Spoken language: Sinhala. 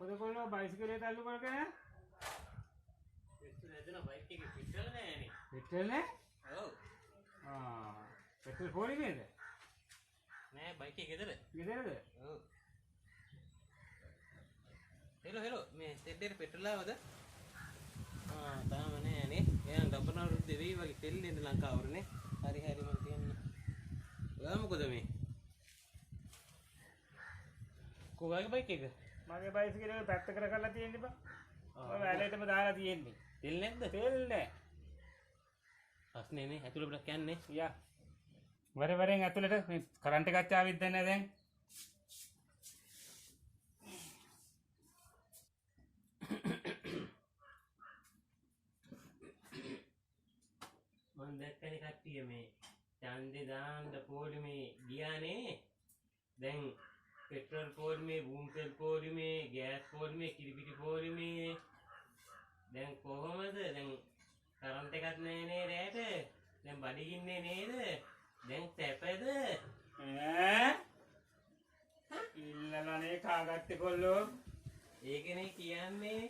මොකද කොල්ලෝ බයිසිකලේ තල්ලු කරගෙන? පෙට්‍රල් නැදන බයික් එකේ පෙට්‍රල් නෑනේ. පෙට්‍රල් නෑ? ඔව්. පෙට්‍රල් පොලි නේද? නෑ බයික් එකේ ගෙදර. ගෙදරද? ඔව්. හෙලෝ මේ සෙඩ්ඩේට පෙට්‍රල් ආවද? තාම නෑනේ. එයා ගබනවරු දෙවි වගේ තෙල්ලෙන්න ලංකාවරනේ. හරි මම කියන්න. ඔයා මොකද මේ? කොහාගේ බයික් එක? මගේ බයිසිකලේ පැත්ත කරලා තියෙන්නේ බා. ඔය වැලේටම දාලා තියෙන්නේ. තෙල් නැද්ද? තෙල් නෑ. අස්නේ නේ ඇතුළට යන්නේ. යා. වරෙන් ඇතුළට මේ කරන්ට් එකක් ආවිත් නැහැ දැන්. මම දැක්කනේ කට්ටිය මේ ඡන්දේ දාන්න පොලිමේ ගියානේ. දැන් පෙට්‍රල් පොලිමේ, බූම්තෙල් පොලිමේ, ගෑස් පොලිමේ, කිරිපිටි පොලිමේ. දැන් කොහොමද? දැන් කරන්ට් එකක් නැහැ නේ රැට. දැන් බඩගින්නේ නේද? දැන් සැපද? ඉල්ලලානේ කාගත්තේ කොල්ලෝ. ඒකනේ කියන්නේ.